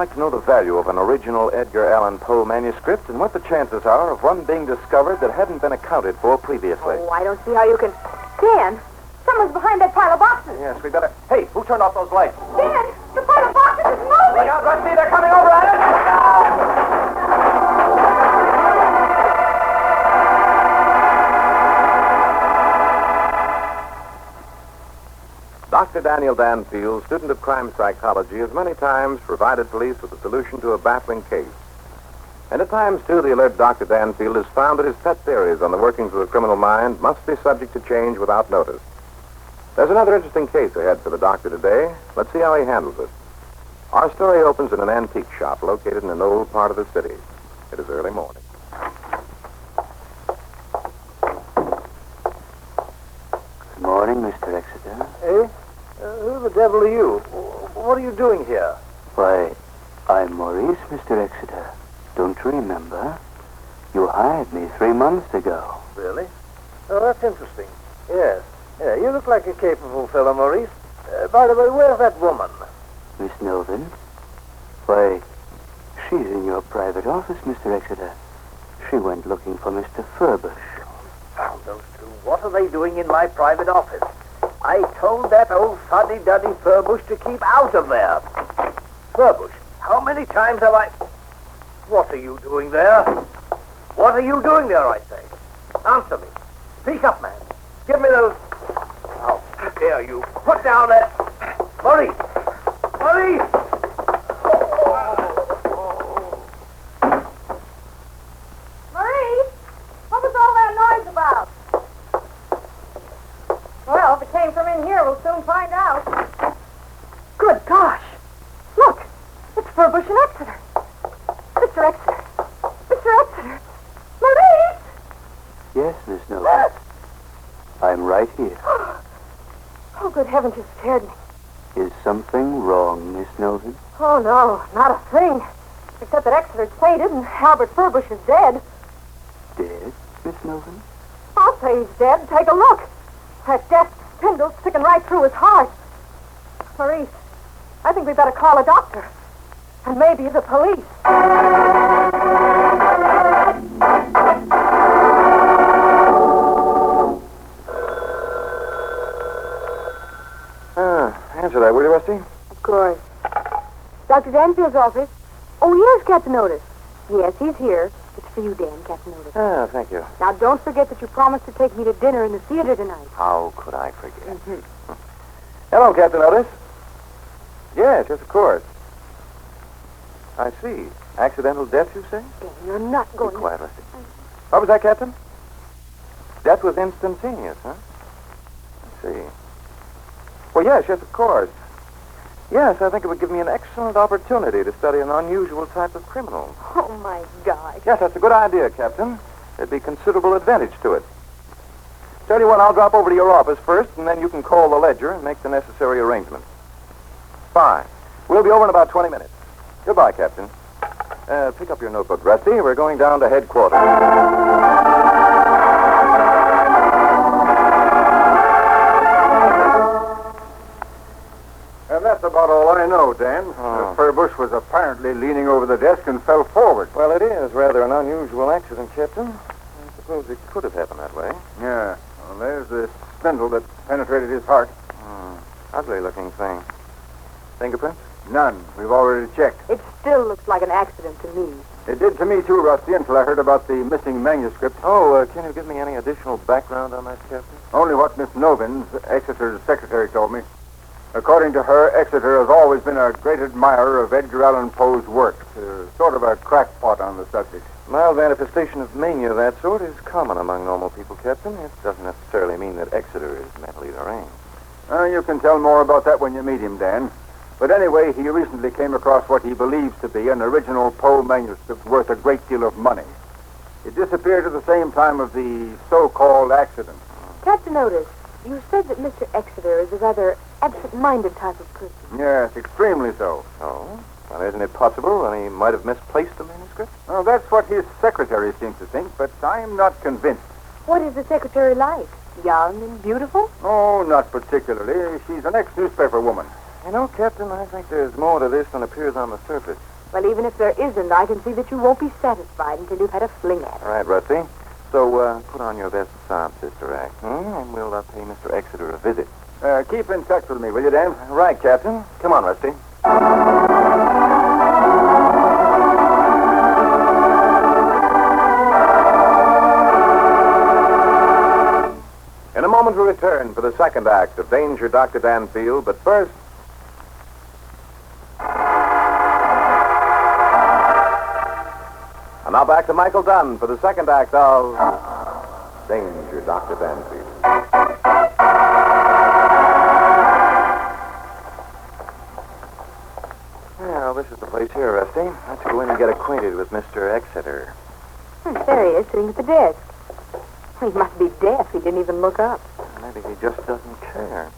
like to know the value of an original Edgar Allan Poe manuscript and what the chances are of one being discovered that hadn't been accounted for previously. Oh, I don't see how you can... Dan, someone's behind that pile of boxes. Yes, we better... Hey, who turned off those lights? Dan, the pile of boxes is moving. Look out, Rusty, they're coming over at us! Dr. Daniel Danfield, student of crime psychology, has many times provided police with a solution to a baffling case. And at times, too, the alert Dr. Danfield has found that his pet theories on the workings of the criminal mind must be subject to change without notice. There's another interesting case ahead for the doctor today. Let's see how he handles it. Our story opens in an antique shop located in an old part of the city. It is early morning. Good morning, Mr. Exeter. Eh? Who the devil are you? What are you doing here? Why, I'm Maurice, Mr. Exeter. Don't you remember? You hired me 3 months ago. Really? Oh, that's interesting. Yes. Yeah, you look like a capable fellow, Maurice. By the way, where's that woman? Miss Novin? Why, she's in your private office, Mr. Exeter. She went looking for Mr. Furbush. Found those two. What are they doing in my private office? I told that old fuddy-duddy Furbush to keep out of there. Furbush, how many times have I... What are you doing there? What are you doing there, I say? Answer me. Speak up, man. Give me those... How dare you? Put down that... Maurice! Maurice! Maurice, what was all that noise about? Well, if it came from in here, we'll soon find out. Good gosh. Look, it's Furbush and Exeter. Mr. Exeter. Mr. Exeter. Maurice! Yes, Miss Novin. I'm right here. Oh, good heavens, you scared me. Is something wrong, Miss Novin? Oh, no, not a thing. Except that Exeter's fainted and Albert Furbush is dead. Dead, Miss Novin? I'll say he's dead. Take a look. That death spindle's sticking right through his heart. Maurice, I think we better call a doctor. And maybe the police. Answer that, will you, Rusty? Of course. Dr. Danfield's office. Oh, yes, Captain Otis. Yes, he's here. It's for you, Dan, Captain Otis. Ah, thank you. Now, don't forget that you promised to take me to dinner in the theater tonight. How could I forget? Hello, Captain Otis. Yes, of course. I see. Accidental death, you say? Dan, you're not going Be quiet, Rusty. What was that, Captain? Death was instantaneous, huh? I see. Well, yes, of course. Yes, I think it would give me an excellent opportunity to study an unusual type of criminal. Oh, my God. Yes, that's a good idea, Captain. There'd be considerable advantage to it. Tell you what, I'll drop over to your office first, and then you can call the ledger and make the necessary arrangements. Fine. We'll be over in about 20 minutes. Goodbye, Captain. Pick up your notebook, Rusty. We're going down to headquarters. And that's about all I know, Dan. Furbush was apparently leaning over the desk and fell forward. Well, it is rather an unusual accident, Captain. I suppose it could have happened that way. Yeah. Well, there's the spindle that penetrated his heart. Ugly-looking thing. Fingerprints? None. We've already checked. It still looks like an accident to me. It did to me, too, Rusty, until I heard about the missing manuscript. Oh, can you give me any additional background on that, Captain? Only what Miss Novins, Exeter's secretary, told me. According to her, Exeter has always been a great admirer of Edgar Allan Poe's work, sort of a crackpot on the subject. Mild manifestation of mania of that sort is common among normal people, Captain. It doesn't necessarily mean that Exeter is mentally deranged. You can tell more about that when you meet him, Dan. But anyway, he recently came across what he believes to be an original Poe manuscript worth a great deal of money. It disappeared at the same time of the so-called accident. Captain Otis, you said that Mr. Exeter is a rather absent-minded type of person. Yes, extremely so. Oh? Well, isn't it possible that he might have misplaced the manuscript? Well, that's what his secretary seems to think, but I'm not convinced. What is the secretary like? Young and beautiful? Oh, not particularly. She's an ex-newspaper woman. You know, Captain, I think there's more to this than appears on the surface. Well, even if there isn't, I can see that you won't be satisfied until you've had a fling at it. All right, Rusty. So, put on your best sob, Sister Act, and we'll pay Mr. Exeter a visit. Keep in touch with me, will you, Dan? Right, Captain. Come on, Rusty. In a moment, we return for the second act of Danger, Dr. Danfield, but first... And now back to Michael Dunn for the second act of Danger, Dr. Danfield. Well, this is the place here, Rusty. Let's go in and get acquainted with Mr. Exeter. There he is, sitting at the desk. He must be deaf. He didn't even look up. Maybe he just doesn't care.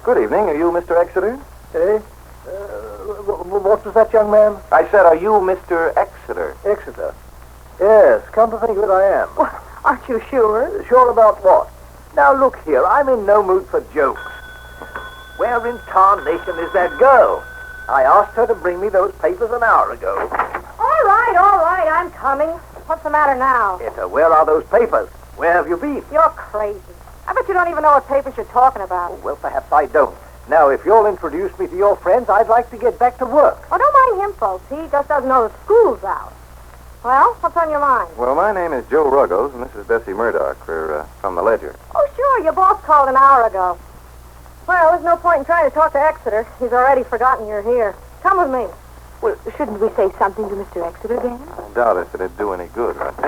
Good evening. Are you Mr. Exeter? Eh? What was that, young man? I said, are you Mr. Exeter? Exeter. Yes, come to think of it, I am. Well, aren't you sure? Sure about what? Now, look here, I'm in no mood for jokes. Where in tarnation is that girl? I asked her to bring me those papers an hour ago. All right, I'm coming. What's the matter now? Etta, where are those papers? Where have you been? You're crazy. I bet you don't even know what papers you're talking about. Oh, well, perhaps I don't. Now, if you'll introduce me to your friends, I'd like to get back to work. Oh, don't mind him, folks. He just doesn't know the school's out. Well, what's on your mind? Well, my name is Joe Ruggles, and this is Bessie Murdoch. We're from the Ledger. Oh, sure. Your boss called an hour ago. Well, there's no point in trying to talk to Exeter. He's already forgotten you're here. Come with me. Well, shouldn't we say something to Mr. Exeter, Dan? I doubt if it'd do any good, Rusty.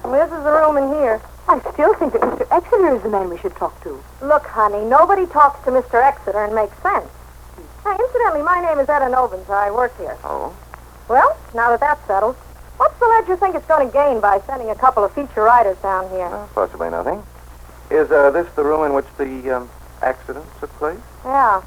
Well, this is the room in here. I still think that Mr. Exeter is the man we should talk to. Look, honey, nobody talks to Mr. Exeter and makes sense. Hey, incidentally, my name is Etta Novens. I work here. Oh? Well, now that that's settled, what's the Ledger think it's going to gain by sending a couple of feature writers down here? Possibly nothing. Is this the room in which the accident took place? Yeah.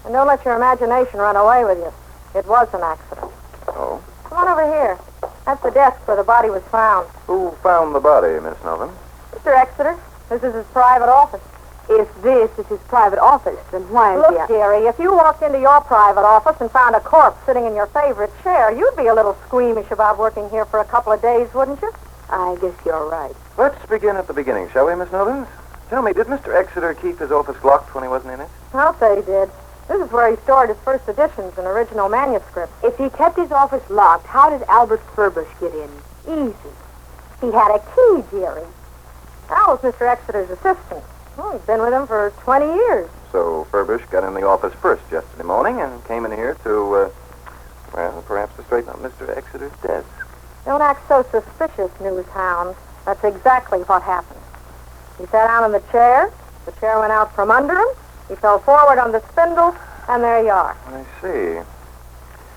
And don't let your imagination run away with you. It was an accident. Oh? Come on over here. That's the desk where the body was found. Who found the body, Miss Novin? Mr. Exeter, this is his private office. If this is his private office, then why is Look, dearie, if you walked into your private office and found a corpse sitting in your favorite chair, you'd be a little squeamish about working here for a couple of days, wouldn't you? I guess you're right. Let's begin at the beginning, shall we, Miss Novins? Tell me, did Mr. Exeter keep his office locked when he wasn't in it? I'll say he did. This is where he stored his first editions and original manuscripts. If he kept his office locked, how did Albert Furbush get in? Easy. He had a key, dearie. Al was Mr. Exeter's assistant. Oh, he'd been with him for 20 years. So Furbush got in the office first yesterday morning and came in here to, perhaps to straighten up Mr. Exeter's desk. Don't act so suspicious, newshound. That's exactly what happened. He sat down in the chair went out from under him, he fell forward on the spindle, and there you are. I see.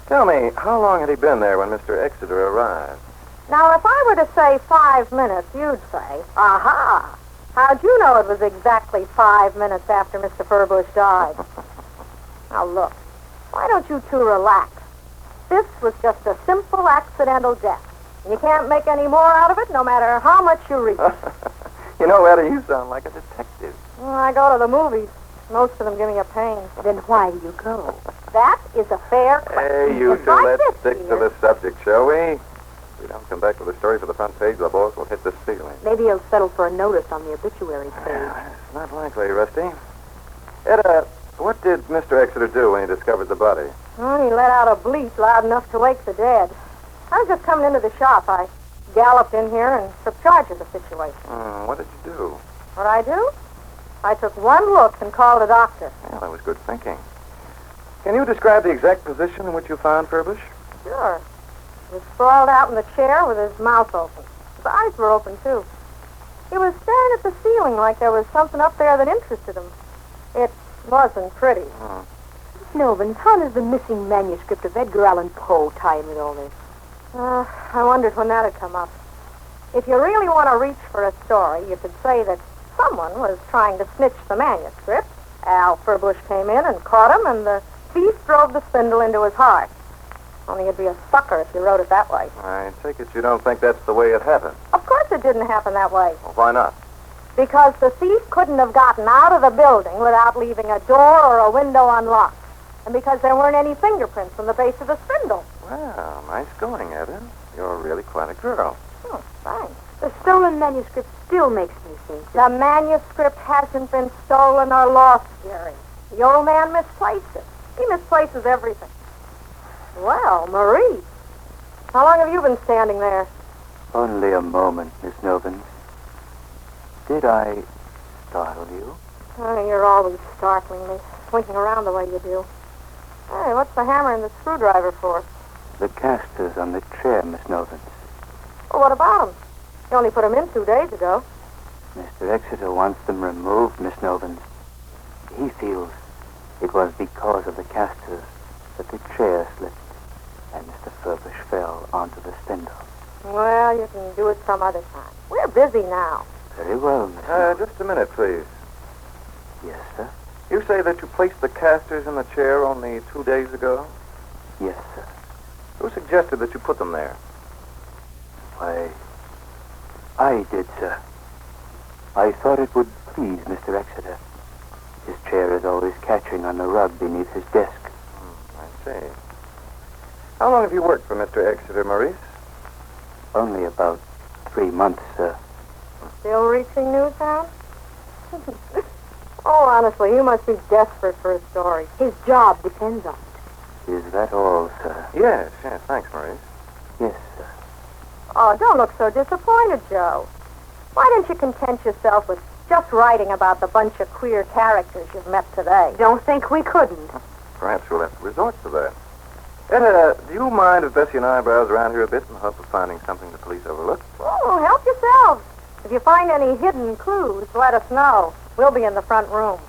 Tell me, how long had he been there when Mr. Exeter arrived? Now, if I were to say 5 minutes, you'd say, aha! How'd you know it was exactly 5 minutes after Mr. Furbush died? Now, look, why don't you two relax? This was just a simple accidental death. You can't make any more out of it, no matter how much you read. You know, Eddie, you sound like a detective. Well, I go to the movies. Most of them give me a pain. Then why do you go? That is a fair question. Hey, you It's two, like let's this, stick to dear. the subject, shall we? If we don't come back with a story for the front page, the boss will hit the ceiling. Maybe he'll settle for a notice on the obituary page. It's not likely, Rusty. Ed, what did Mr. Exeter do when he discovered the body? Well, he let out a bleat loud enough to wake the dead. I was just coming into the shop. I galloped in here and took charge of the situation. What did you do? What'd I do? I took one look and called a doctor. Well, that was good thinking. Can you describe the exact position in which you found Furbush? Sure. He was sprawled out in the chair with his mouth open. His eyes were open, too. He was staring at the ceiling like there was something up there that interested him. It wasn't pretty. Novens, how does the missing manuscript of Edgar Allan Poe tie in with all this? I wondered when that had come up. If you really want to reach for a story, you could say that someone was trying to snitch the manuscript. Al Furbush came in and caught him, and the thief drove the spindle into his heart. Only you'd be a sucker if you wrote it that way. I take it you don't think that's the way it happened. Of course it didn't happen that way. Well, why not? Because the thief couldn't have gotten out of the building without leaving a door or a window unlocked. And because there weren't any fingerprints on the base of the spindle. Well, nice going, Etta. You're really quite a girl. Oh, thanks. The stolen manuscript still makes me think. The manuscript hasn't been stolen or lost, Jerry. The old man misplaced it. He misplaces everything. Well, Marie, how long have you been standing there? Only a moment, Miss Novins. Did I startle you? Oh, you're always startling me, slinking around the way you do. Hey, what's the hammer and the screwdriver for? The casters on the chair, Miss Novins. Well, what about them? You only put them in 2 days ago. Mr. Exeter wants them removed, Miss Novins. He feels it was because of the casters that the chair slipped and Mr. Furbush fell onto the spindle. Well, you can do it some other time. We're busy now. Very well, Miss Novins. Just a minute, please. Yes, sir. You say that you placed the casters in the chair only 2 days ago? Yes, sir. Who suggested that you put them there? Why, I did, sir. I thought it would please Mr. Exeter. His chair is always catching on the rug beneath his desk. I see. How long have you worked for Mr. Exeter, Maurice? Only about 3 months, sir. Still reaching Newtown? Oh, honestly, you must be desperate for a story. His job depends on it. Is that all, sir? Yes, thanks, Maurice. Yes, sir. Oh, don't look so disappointed, Joe. Why don't you content yourself with just writing about the bunch of queer characters you've met today? Don't think we couldn't. Perhaps we'll have to resort to that. Etta, do you mind if Bessie and I browse around here a bit in the hope of finding something the police overlooked? Oh, help yourselves. If you find any hidden clues, let us know. We'll be in the front room.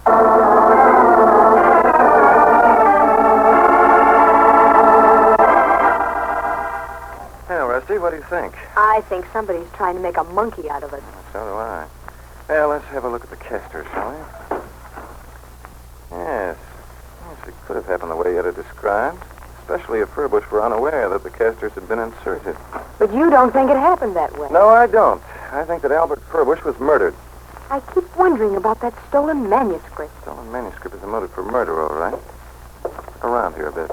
Well, Rusty, what do you think? I think somebody's trying to make a monkey out of it. So do I. Well, let's have a look at the casters, shall we? Yes. It could have happened the way Etta described, especially if Furbush were unaware that the casters had been inserted. But you don't think it happened that way. No, I don't. I think that Albert Furbush was murdered. I keep wondering about that stolen manuscript. Stolen manuscript is a motive for murder, all right. Look around here a bit.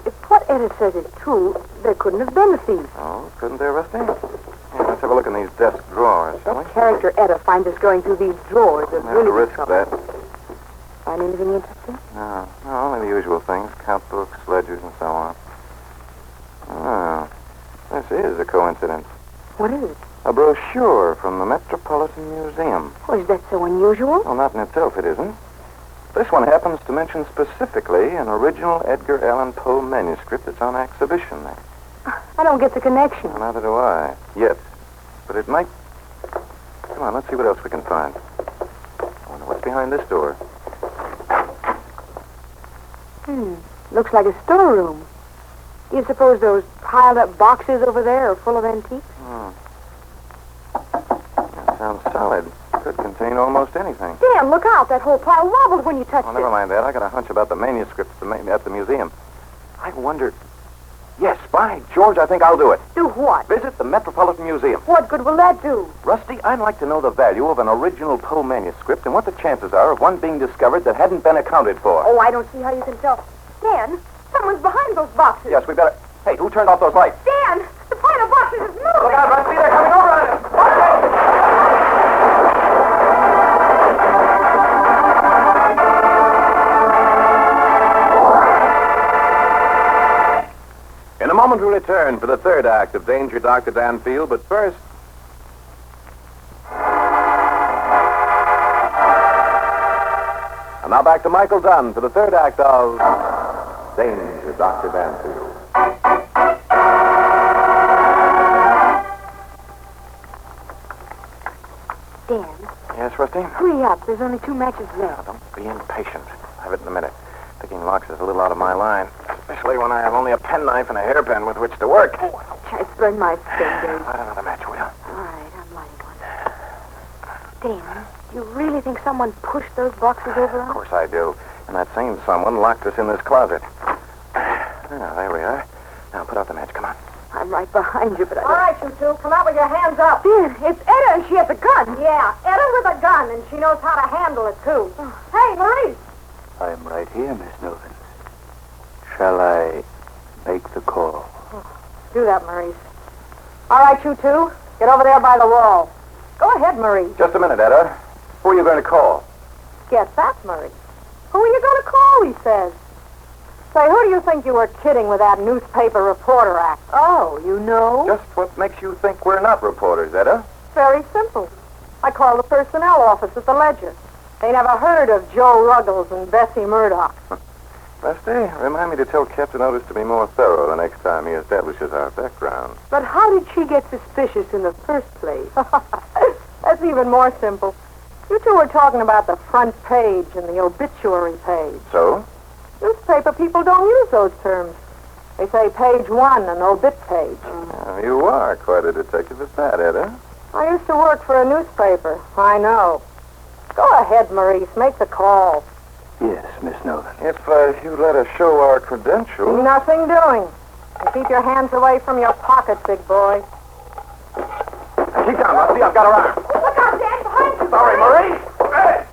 If what Etta says is true, there couldn't have been a thief. Oh, couldn't there, Rusty? Yeah, let's have a look in these desk drawers, shall we? The character Etta finds us going through these drawers is We'll have really to risk trouble. that. Find anything interesting? No, only the usual things. Count books, ledgers, and so on. Oh, this is a coincidence. What is it? A brochure from the Metropolitan Museum. Oh, is that so unusual? Well, not in itself, it isn't. This one happens to mention specifically an original Edgar Allan Poe manuscript that's on exhibition there. I don't get the connection. Well, neither do I. Yet. But it might... Come on, let's see what else we can find. I wonder what's behind this door. Looks like a storeroom. Do you suppose those piled-up boxes over there are full of antiques? That sounds solid. Could contain almost anything. Dan, look out. That whole pile wobbled when you touched Oh, it. never mind that. I got a hunch about the manuscripts at the museum. I wonder... Yes, by George, I think I'll do it. Do what? Visit the Metropolitan Museum. What good will that do? Rusty, I'd like to know the value of an original Poe manuscript and what the chances are of one being discovered that hadn't been accounted for. Oh, I don't see how you can tell. Dan, someone's behind those boxes. Yes, we better... Hey, who turned off those lights? Dan, the pile of boxes is moving. Look out, Rusty, they're coming over on us. In a moment, we'll return for the third act of Danger, Dr. Danfield, but first... And now back to Michael Dunn for the third act of Danger, Dr. Danfield. Dan, Yes, Rusty? hurry up. There's only 2 matches left. Don't be impatient. I'll have it in a minute. Picking locks is a little out of my line, especially when I have only a penknife and a hairpin with which to work. It's burned my fingers. Light another match, will you? All right, I'm lighting one. Dan, you really think someone pushed those boxes over Of us? course I do. And that same someone locked us in this closet. Ah, there we are. Now, put out the match. Come on. I'm right behind you, but I All don't... right, you two, come out with your hands up. Dan, it's Etta, and she has a gun. Yeah, Etta with a gun, and she knows how to handle it, too. Hey, Maurice, I'm right here, Miss Novins. Shall I make the call? Do that, Maurice. All right, you two. Get over there by the wall. Go ahead, Maurice. Just a minute, Etta. Who are you going to call? Get that, Maurice. Who are you going to call, he says. Say, who do you think you were kidding with that newspaper reporter act? Oh, you know? Just what makes you think we're not reporters, Etta? Very simple. I called the personnel office at the Ledger. They never heard of Joe Ruggles and Bessie Murdoch. Rusty, remind me to tell Captain Otis to be more thorough the next time he establishes our background. But how did she get suspicious in the first place? That's even more simple. You two were talking about the front page and the obituary page. So? Newspaper people don't use those terms. They say page 1 and obit page. You are quite a detective at that, Etta. I used to work for a newspaper. I know. Go ahead, Maurice. Make the call. Yes, Miss Novins. If you'd let us show our credentials... Nothing doing. And keep your hands away from your pocket, big boy. Keep down, Rusty. I've got her arm. Look out, Dan, behind you. Sorry, Marie. Hey.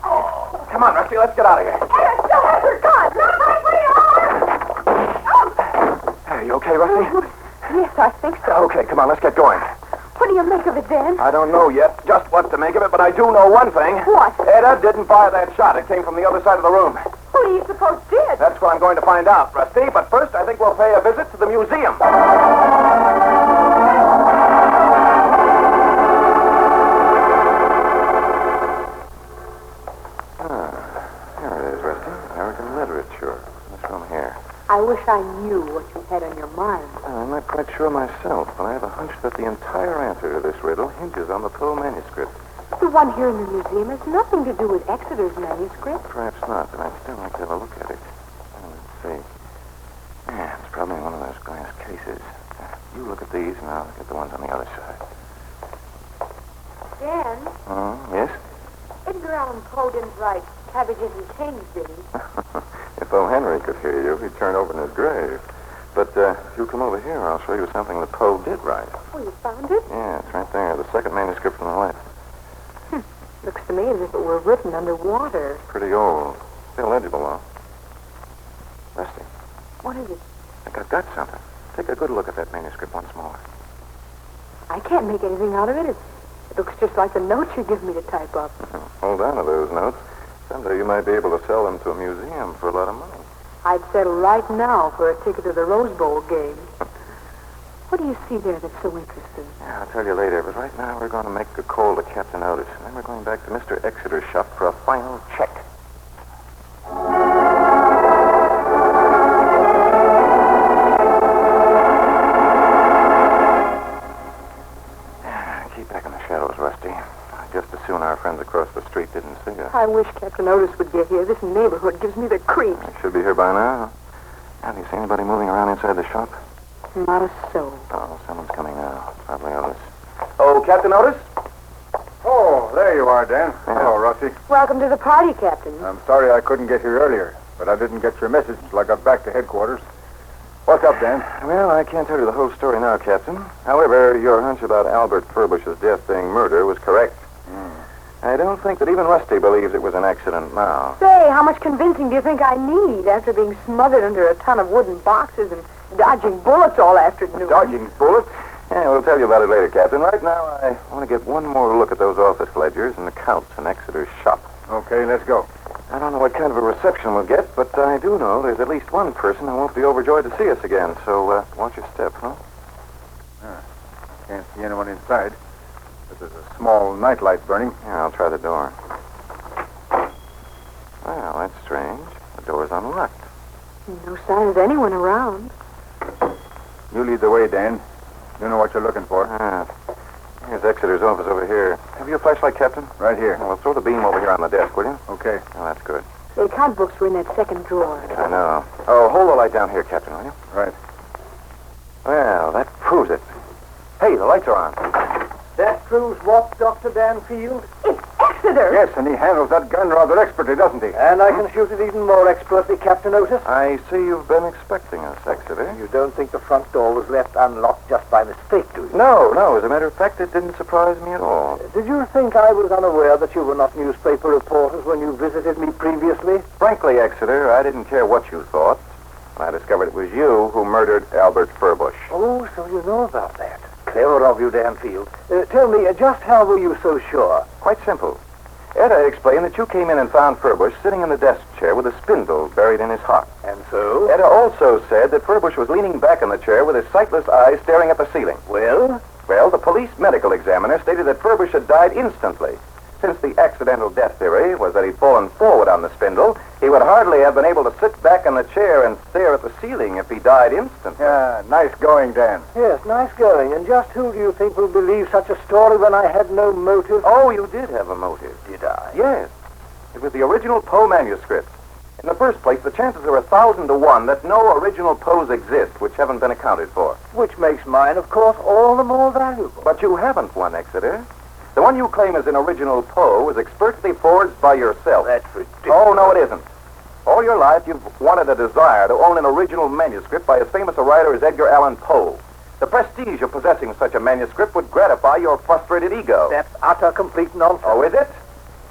Come on, Rusty. Let's get out of here. Anna still has her gun. Not right where you are. Hey, you okay, Rusty? Yes, I think so. Okay, come on. Let's get going. What do you make of it, Dan? I don't know yet just what to make of it, but I do know one thing. What? Etta didn't fire that shot. It came from the other side of the room. Who do you suppose did? That's what I'm going to find out, Rusty. But first, I think we'll pay a visit to the museum. Here it is, Rusty. American literature. This room here. I wish I knew what you had on your mind. I'm not quite sure myself, but I have a hunch that the entire answer to this riddle hinges on the Poe manuscript. The one here in the museum has nothing to do with Exeter's manuscript. Perhaps not, but I'd still like to have a look at it. Let's see. Yeah, it's probably one of those glass cases. You look at these, and I'll look at the ones on the other side. Dan, Yes? Edgar Allan Poe didn't write cabbages and canes, did he? If O. Henry could hear you, he'd turn over in his grave. But if you come over here, I'll show you something that Poe did write. Oh, you found it? Yeah, it's right there. The second manuscript from the left. Looks to me as if it were written underwater. Pretty old. Still legible, though. Rusty, What is it? I think I've got something. Take a good look at that manuscript once more. I can't make anything out of it. It looks just like the notes you give me to type up. Hold on to those notes. Someday you might be able to sell them to a museum for a lot of money. I'd settle right now for a ticket to the Rose Bowl game. What do you see there that's so interesting? Yeah, I'll tell you later, but right now we're going to make a call to Captain Otis, and then we're going back to Mr. Exeter's shop for a final check. Keep back in the shadows, Rusty. Just as soon our friends across the street didn't see us. I wish Captain Otis would get here. This neighborhood gives me the creeps. They should be here by now. Have you seen anybody moving around inside the shop? Not a soul. Oh, someone's coming now. Probably Otis. Oh, Captain Otis? Oh, there you are, Dan. Hello, Rusty. Welcome to the party, Captain. I'm sorry I couldn't get here earlier, but I didn't get your message until I got back to headquarters. What's up, Dan? Well, I can't tell you the whole story now, Captain. However, your hunch about Albert Furbush's death being murder was correct. I don't think that even Rusty believes it was an accident now. Say, how much convincing do you think I need after being smothered under a ton of wooden boxes and dodging bullets all afternoon? Dodging bullets? Yeah, we'll tell you about it later, Captain. Right now, I want to get one more look at those office ledgers and accounts in Exeter's shop. Okay, let's go. I don't know what kind of a reception we'll get, but I do know there's at least one person who won't be overjoyed to see us again, so watch your step, huh? Can't see anyone inside. But there's a small nightlight burning. Yeah, I'll try the door. Well, that's strange. The door's unlocked. No sign of anyone around. You lead the way, Dan. You know what you're looking for. Here's Exeter's office over here. Have you a flashlight, Captain? Right here. Well, throw the beam over here on the desk, will you? Okay. Oh, that's good. The account books were in that second drawer. I know. Oh, hold the light down here, Captain, will you? Right. Well, that proves it. Hey, the lights are on. That proves what, Dr. Danfield? It's Exeter! Exeter. Yes, and he handles that gun rather expertly, doesn't he? And I can shoot it even more expertly, Captain Otis. I see you've been expecting us, Exeter. You don't think the front door was left unlocked just by mistake, do you? No. As a matter of fact, it didn't surprise me at all. Did you think I was unaware that you were not newspaper reporters when you visited me previously? Frankly, Exeter, I didn't care what you thought. When I discovered it was you who murdered Albert Furbush. Oh, so you know about that. Clever of you, Danfield. Tell me, just how were you so sure? Quite simple. Etta explained that you came in and found Furbush sitting in the desk chair with a spindle buried in his heart. And so? Etta also said that Furbush was leaning back in the chair with his sightless eyes staring at the ceiling. Well? Well, the police medical examiner stated that Furbush had died instantly. Since the accidental death theory was that he'd fallen forward on the spindle, he would hardly have been able to sit back in the chair and stare at the ceiling if he died instantly. Yeah, nice going, Dan. Yes, nice going. And just who do you think will believe such a story when I had no motive? Oh, you did have a motive. Did I? Yes. It was the original Poe manuscript. In the first place, the chances are 1,000 to 1 that no original Poes exist which haven't been accounted for. Which makes mine, of course, all the more valuable. But you haven't one, Exeter. The one you claim is an original Poe was expertly forged by yourself. That's ridiculous. Oh, no, it isn't. All your life, you've wanted a desire to own an original manuscript by as famous a writer as Edgar Allan Poe. The prestige of possessing such a manuscript would gratify your frustrated ego. That's utter, complete nonsense. Oh, is it?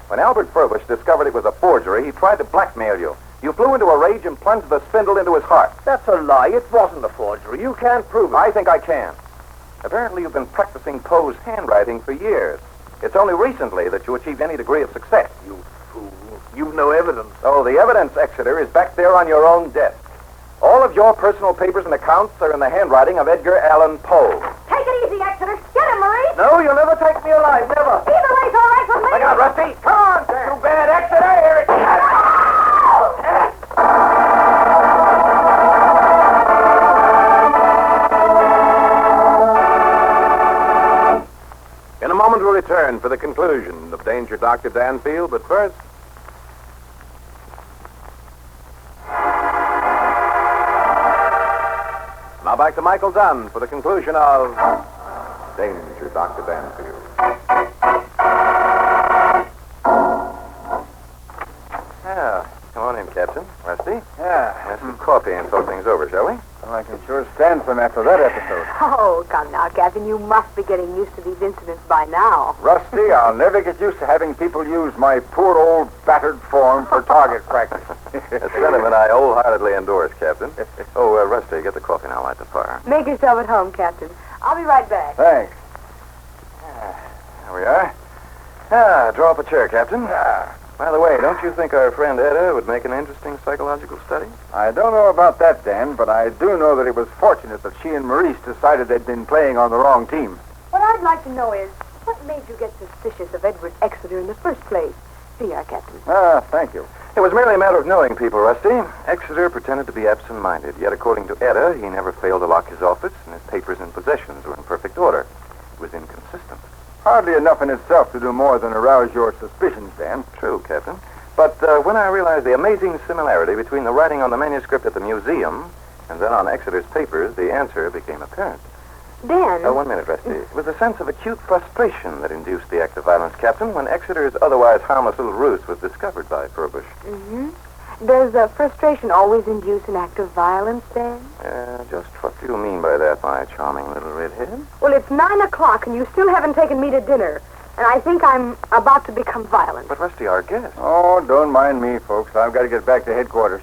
When Albert Furbush discovered it was a forgery, he tried to blackmail you. You flew into a rage and plunged the spindle into his heart. That's a lie. It wasn't a forgery. You can't prove it. I think I can. Apparently, you've been practicing Poe's handwriting for years. It's only recently that you achieved any degree of success. You fool. You've no evidence. Oh, the evidence, Exeter, is back there on your own desk. All of your personal papers and accounts are in the handwriting of Edgar Allan Poe. Take it easy, Exeter. Get him, Marie. No, you'll never take me alive. Never. Either way's all right with me. Look out, Rusty. Come on, too bad, Exeter. Here it In a moment, we'll return for the conclusion of Danger Dr. Danfield, but first... Now back to Michael Dunn for the conclusion of Danger Dr. Danfield. Come on in, Captain. Rusty? Yeah. Have some coffee and talk things over, shall we? Well, I can sure stand some after that episode. Oh, come now, Captain. You must be getting used to these incidents by now. Rusty, I'll never get used to having people use my poor old battered form for target practice. A sentiment I wholeheartedly endorse, Captain. Oh, Rusty, get the coffee and I'll light the fire. Make yourself at home, Captain. I'll be right back. Thanks. There we are. Draw up a chair, Captain. By the way, don't you think our friend Etta would make an interesting psychological study? I don't know about that, Dan, but I do know that it was fortunate that she and Maurice decided they'd been playing on the wrong team. What I'd like to know is, what made you get suspicious of Edward Exeter in the first place? Here you are, Captain. Thank you. It was merely a matter of knowing people, Rusty. Exeter pretended to be absent-minded, yet according to Etta, he never failed to lock his office, and his papers and possessions were in perfect order. It was inconsistent. Hardly enough in itself to do more than arouse your suspicions, Dan. True, Captain. But when I realized the amazing similarity between the writing on the manuscript at the museum and then on Exeter's papers, the answer became apparent. Dan? Oh, 1 minute, Rusty. It was a sense of acute frustration that induced the act of violence, Captain, when Exeter's otherwise harmless little ruse was discovered by Furbush. Mm-hmm. Does frustration always induce an act of violence, Dan? Just what do you mean by that, my charming little redhead? Well, it's 9 o'clock, and you still haven't taken me to dinner. And I think I'm about to become violent. But, Rusty, our guest. Oh, don't mind me, folks. I've got to get back to headquarters.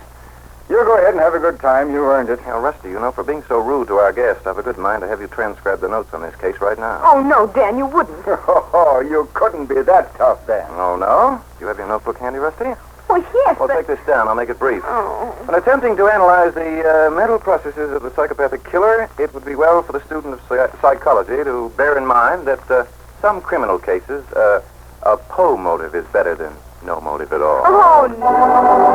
You go ahead and have a good time. You earned it. Now, Rusty, you know, for being so rude to our guest, I've a good mind to have you transcribe the notes on this case right now. Oh, no, Dan, you wouldn't. Oh, you couldn't be that tough, Dan. Oh, no? Do you have your notebook handy, Rusty? Well, yes, Well, but... take this down. I'll make it brief. Oh. When attempting to analyze the mental processes of the psychopathic killer, it would be well for the student of psychology to bear in mind that some criminal cases, a Poe motive is better than no motive at all. Oh, no.